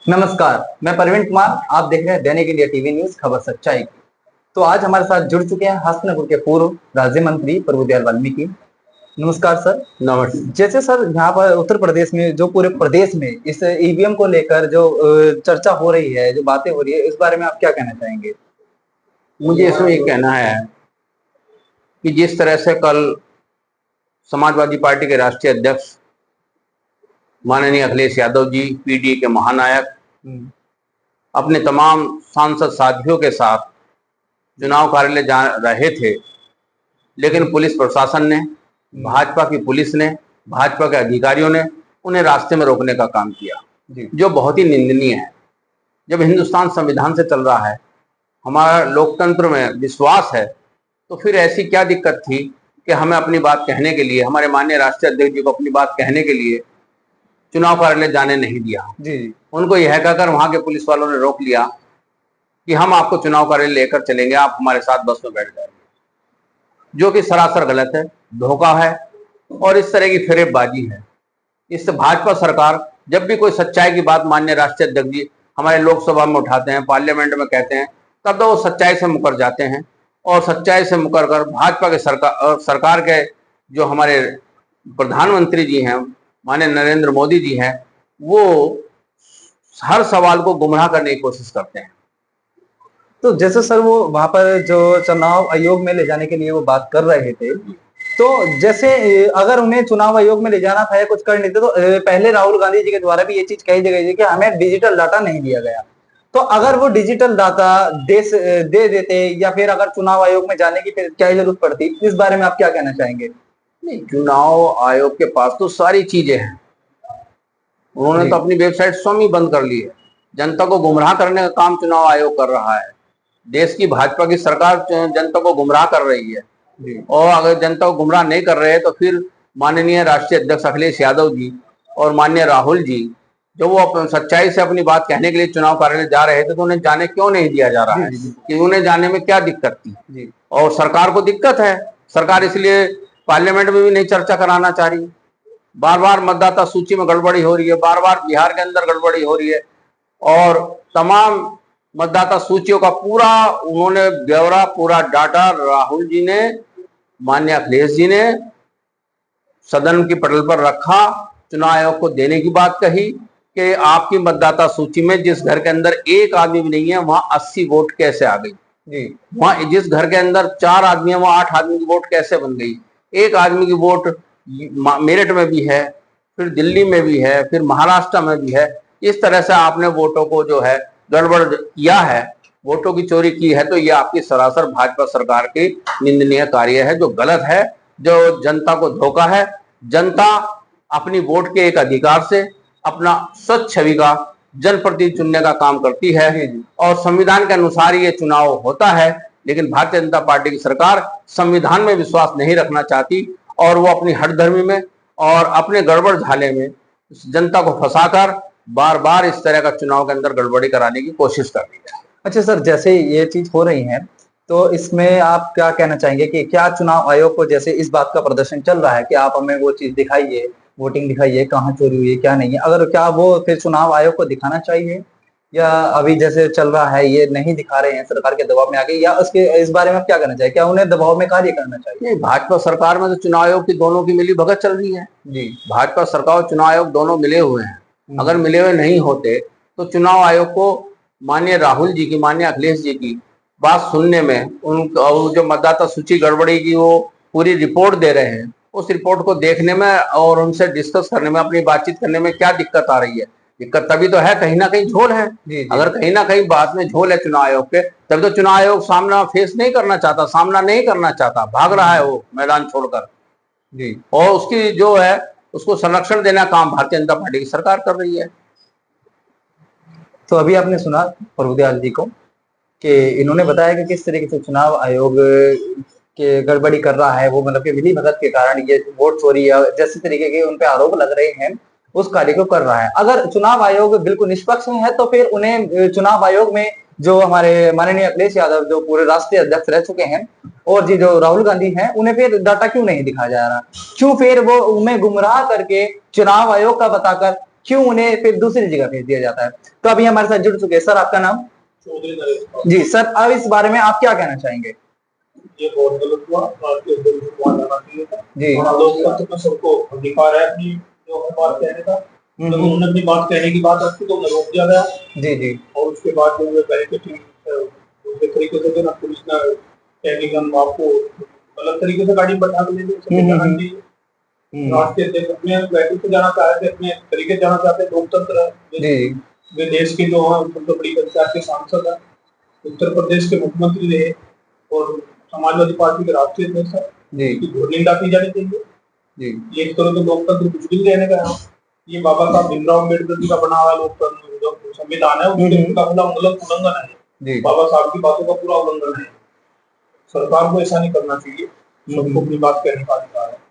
नमस्कार, मैं प्रवीण कुमार। आप देख रहे हैं दैनिक इंडिया टीवी न्यूज खबर सच्चाई की। तो आज हमारे साथ जुड़ चुके हैं हस्तनपुर के पूर्व राज्य मंत्री प्रभुदयाल वाल्मीकि। नमस्कार सर। नमस्ते। जैसे सर यहाँ पर उत्तर प्रदेश में जो पूरे प्रदेश में इस ईवीएम को लेकर जो चर्चा हो रही है, जो बातें हो रही है, इस बारे में आप क्या कहना चाहेंगे? मुझे इसमें ये कहना है कि जिस तरह से कल समाजवादी पार्टी के राष्ट्रीय अध्यक्ष माननीय अखिलेश यादव जी, पीडीए के महानायक, अपने तमाम सांसद साथियों के साथ चुनाव कार्यालय जा रहे थे, लेकिन पुलिस प्रशासन ने, भाजपा की पुलिस ने, भाजपा के अधिकारियों ने उन्हें रास्ते में रोकने का काम किया, जो बहुत ही निंदनीय है। जब हिंदुस्तान संविधान से चल रहा है, हमारा लोकतंत्र में विश्वास है, तो फिर ऐसी क्या दिक्कत थी कि हमें अपनी बात कहने के लिए, हमारे माननीय राष्ट्रीय अध्यक्ष जी को अपनी बात कहने के लिए चुनाव कार्यालय जाने नहीं दिया। उनको यह कहकर वहां के पुलिस वालों ने रोक लिया कि हम आपको चुनाव कार्यालय लेकर चलेंगे, आप हमारे साथ बस में बैठ जाएंगे, जो कि सरासर गलत है, धोखा है और इस तरह की फिरेबबाजी है। इससे भाजपा सरकार जब भी कोई सच्चाई की बात माननीय राष्ट्रीय अध्यक्ष जी हमारे लोकसभा में उठाते हैं, पार्लियामेंट में कहते हैं, तब तो वो सच्चाई से मुकर जाते हैं और सच्चाई से मुकर कर भाजपा के सरकार के जो हमारे प्रधानमंत्री जी हैं, माननीय नरेंद्र मोदी जी हैं, वो हर सवाल को गुमराह करने की कोशिश करते हैं। तो जैसे सर वो वहां पर जो चुनाव आयोग में ले जाने के लिए वो बात कर रहे थे, तो जैसे अगर उन्हें चुनाव आयोग में ले जाना था या कुछ कर नहीं थे, तो पहले राहुल गांधी जी के द्वारा भी ये चीज कही गई थी कि हमें डिजिटल डाटा नहीं दिया गया। तो अगर वो डिजिटल डाटा दे देते या फिर अगर चुनाव आयोग में जाने की फिर क्या जरूरत पड़ती, इस बारे में आप क्या कहना चाहेंगे? नहीं, चुनाव आयोग के पास तो सारी चीजें हैं। उन्होंने तो अपनी वेबसाइट स्वयं ही बंद कर ली है। जनता को गुमराह करने का काम चुनाव आयोग कर रहा है। देश की भाजपा की सरकार जनता को गुमराह कर रही है, और अगर जनता को गुमराह नहीं कर रहे हैं तो फिर माननीय राष्ट्रीय अध्यक्ष अखिलेश यादव जी और माननीय राहुल जी, जो वो सच्चाई से अपनी बात कहने के लिए चुनाव कार्यालय जा रहे थे, तो उन्हें जाने क्यों नहीं दिया जा रहा है? कि उन्हें जाने में क्या दिक्कत थी? और सरकार को दिक्कत है। सरकार इसलिए पार्लियामेंट में भी नहीं चर्चा कराना चाह रही। बार बार मतदाता सूची में गड़बड़ी हो रही है, बार बार बिहार के अंदर गड़बड़ी हो रही है, और तमाम मतदाता सूचियों का पूरा उन्होंने ब्यौरा, पूरा डाटा राहुल जी ने, माननीय अखिलेश जी ने सदन की पटल पर रखा, चुनाव आयोग को देने की बात कही कि आपकी मतदाता सूची में जिस घर के अंदर एक आदमी भी नहीं है, वहां 80 वोट कैसे आ गई? वहां जिस घर के अंदर 4 आदमी है, वहां 8 आदमी की वोट कैसे बन गई? एक आदमी की वोट मेरठ में भी है, फिर दिल्ली में भी है, फिर महाराष्ट्र में भी है। इस तरह से आपने वोटों को जो है गड़बड़ किया है, वोटों की चोरी की है, तो ये आपकी सरासर भाजपा सरकार की निंदनीय कार्य है, जो गलत है, जो जनता को धोखा है। जनता अपनी वोट के एक अधिकार से अपना स्वच्छ छवि का जनप्रतिनिधि चुनने का काम करती है, और संविधान के अनुसार ये चुनाव होता है। लेकिन भारतीय जनता पार्टी की सरकार संविधान में विश्वास नहीं रखना चाहती, और वो अपनी हठधर्मी में और अपने गड़बड़ झाले में जनता को फंसाकर बार बार इस तरह का चुनाव के अंदर गड़बड़ी कराने की कोशिश कर रही है। अच्छा सर, जैसे ये चीज हो रही है, तो इसमें आप क्या कहना चाहेंगे कि क्या चुनाव आयोग को जैसे इस बात का प्रदर्शन चल रहा है कि आप हमें वो चीज दिखाइए, वोटिंग दिखाइए, कहाँ चोरी हुई है, क्या नहीं है, अगर क्या वो फिर चुनाव आयोग को दिखाना चाहिए, या अभी जैसे चल रहा है ये नहीं दिखा रहे हैं, सरकार के दबाव में आ गई, या उसके इस बारे में क्या कहना चाहिए? क्या उन्हें दबाव में कार्य करना चाहिए? नहीं, भाजपा सरकार में तो चुनाव आयोग की दोनों की मिली भगत चल रही है जी। भाजपा सरकार और चुनाव आयोग दोनों मिले हुए हैं। अगर मिले हुए नहीं होते तो चुनाव आयोग को माननीय राहुल जी की, माननीय अखिलेश जी की बात सुनने में, उन जो मतदाता सूची गड़बड़ी की वो पूरी रिपोर्ट दे रहे हैं, उस रिपोर्ट को देखने में और उनसे डिस्कस करने में, अपनी बातचीत करने में क्या दिक्कत आ रही है? दिक्कत तभी तो है, कहीं ना कहीं झोल है। अगर कहीं ना कहीं बात में झोल है चुनाव आयोग के, तब तो चुनाव आयोग सामना फेस नहीं करना चाहता, सामना नहीं करना चाहता, भाग रहा है वो मैदान छोड़कर जी। और उसकी जो है उसको संरक्षण देना काम भारतीय जनता पार्टी की सरकार कर रही है। तो अभी आपने सुना प्रभुदयाल जी को कि इन्होंने बताया कि किस तरीके से चुनाव आयोग के गड़बड़ी कर रहा है, वो मतलब कि मिली भगत के कारण ये वोट चोरी या जैसे तरीके के उन पे आरोप लग रहे हैं, उस कार्य को कर रहा है। अगर चुनाव आयोग बिल्कुल निष्पक्ष है तो फिर उन्हें चुनाव आयोग में जो हमारे माननीय अखिलेश यादव जो पूरे राष्ट्रीय अध्यक्ष रह चुके हैं, और जी जो राहुल गांधी हैं, उन्हें फिर डाटा क्यों नहीं दिखाया जा रहा? क्यों फिर वो उन्हें गुमराह करके चुनाव आयोग का बताकर क्यों उन्हें फिर दूसरी जगह भेज दिया जाता है? तो अभी हमारे साथ जुड़ चुके हैं सर, आपका नाम? चौधरी नरेश। जी सर, अब इस बारे में आप क्या कहना चाहेंगे? ये बहुत गलत हुआ, भारतीय उद्योग को वहाँ जाना चाहिए था। जी और लोकतंत्र में सबको अधिकार है अपनी जो है बात कहने का। जब उन्होंने अपनी बात कहने की बात रखी तो उन्हें रोक दिया गया। जी जी। और उसके बाद जो है बैरिकेडिंग दूसरे तरीके से देना, पुलिस ने कह कि हम आपको गलत तरीके से गाड़ी बैठा के ले जाना चाहिए। राष्ट्रीय अध्यक्ष अपने बैठक से जाना चाहते, अपने तरीके से जाना चाहते, लोकतंत्र है। वे देश के जो है सबसे बड़ी पंचायत के सांसद है, उत्तर प्रदेश के मुख्यमंत्री रहे और समाजवादी पार्टी के राष्ट्रीय अध्यक्ष है। घोर निंदा की जानी चाहिए। ये एक तरह तो लोकतंत्र कुछ भी रहने का है। ये बाबा साहब भीमराव अम्बेडकर जी का बना हुआ लोकतंत्र जो संविधान है उसके पूरा उल्लंघन है। बाबा साहब की बातों का पूरा उल्लंघन है। सरकार को ऐसा नहीं करना चाहिए, सबको अपनी बात कहने का अधिकार है।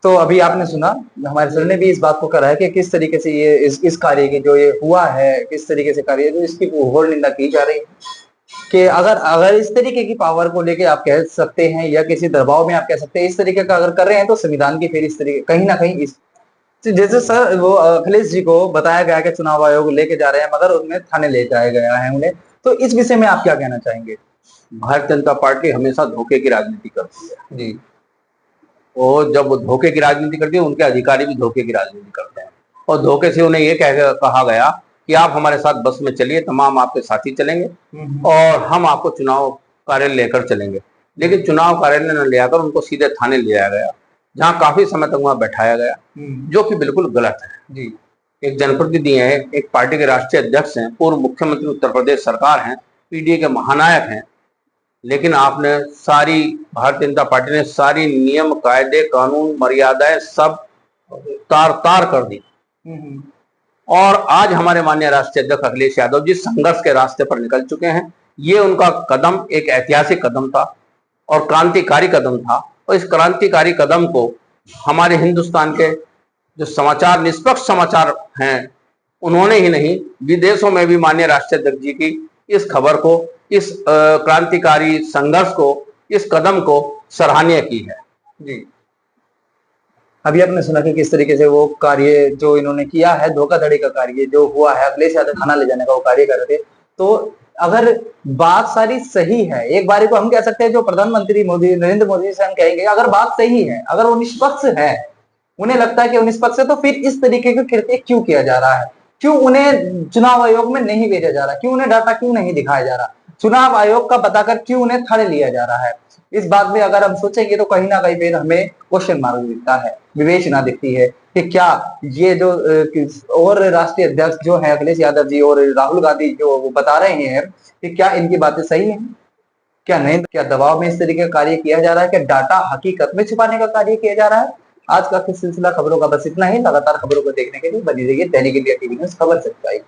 तो अभी आपने सुना, हमारे सर ने भी इस बात को करा है कि किस तरीके से ये इस कार्य की जो ये हुआ है, किस तरीके से कार्य, जो इसकी घोर निंदा की जा रही है कि अगर इस तरीके की पावर को लेके आप कह सकते हैं या किसी दबाव में आप कह सकते हैं, इस तरीके का अगर कर रहे हैं तो संविधान की फिर इस तरीके कहीं ना कहीं इस जैसे सर वो अखिलेश जी को बताया गया कि चुनाव आयोग लेके जा रहे हैं, मगर उनमें थाने ले जाया गया है उन्हें, तो इस विषय में आप क्या कहना चाहेंगे? भारतीय जनता पार्टी हमेशा धोखे की राजनीति करती है जी। और जब वो धोखे की राजनीति करती है, उनके अधिकारी भी धोखे की राजनीति करते हैं। और धोखे से उन्हें ये कहा गया कि आप हमारे साथ बस में चलिए, तमाम आपके साथी चलेंगे और हम आपको चुनाव कार्यालय लेकर चलेंगे। लेकिन चुनाव कार्यालय न ले आकर उनको सीधे थाने ले आया गया, जहाँ काफी समय तक वहां बैठाया गया, जो कि बिल्कुल गलत है। जी। एक जनप्रतिनिधि है, एक पार्टी के राष्ट्रीय अध्यक्ष हैं, पूर्व मुख्यमंत्री उत्तर प्रदेश सरकार हैं, पीडीए के महानायक हैं, लेकिन आपने भारतीय जनता पार्टी ने सारी नियम कायदे कानून मर्यादाएं सब तार तार कर दी। और आज हमारे माननीय राष्ट्रीय अध्यक्ष अखिलेश यादव जी संघर्ष के रास्ते पर निकल चुके हैं। ये उनका कदम एक ऐतिहासिक कदम था और क्रांतिकारी कदम था, और इस क्रांतिकारी कदम को हमारे हिंदुस्तान के जो समाचार, निष्पक्ष समाचार हैं, उन्होंने ही नहीं, विदेशों में भी माननीय राष्ट्रीय अध्यक्ष जी की इस खबर को, इस क्रांतिकारी संघर्ष को, इस कदम को सराहनीय की है। जी। अभी आपने सुना कि किस तरीके से वो कार्य जो इन्होंने किया है, धोखाधड़ी का कार्य जो हुआ है, अखिलेश यादव थाना ले जाने का वो कार्य कर रहे थे। तो अगर बात सारी सही है, एक बारी को हम कह सकते हैं, जो प्रधानमंत्री मोदी, नरेंद्र मोदी से हम कहेंगे, अगर बात सही है, अगर वो निष्पक्ष है, उन्हें लगता है कि वो निष्पक्ष है, तो फिर इस तरीके का कृत्य क्यों किया जा रहा है? क्यों उन्हें चुनाव आयोग में नहीं भेजा जा रहा? क्यों उन्हें डाटा क्यों नहीं दिखाया जा रहा? चुनाव आयोग का बताकर क्यों उन्हें थाने लिया जा रहा है? इस बात में अगर हम सोचेंगे तो कहीं ना कहीं फिर हमें क्वेश्चन मार्क दिखता है, विवेचना दिखती है कि क्या ये जो और राष्ट्रीय अध्यक्ष जो है अखिलेश यादव जी और राहुल गांधी जो वो बता रहे हैं कि क्या इनकी बातें सही हैं, क्या नहीं? क्या दबाव में इस तरीके का कार्य किया जा रहा है? क्या डाटा हकीकत में छुपाने का कार्य किया जा रहा है? आज का सिलसिला खबरों का बस इतना ही। लगातार खबरों को देखने के लिए बनी रहिए दैनिक इंडिया टीवी न्यूज़, खबर सच्चाई।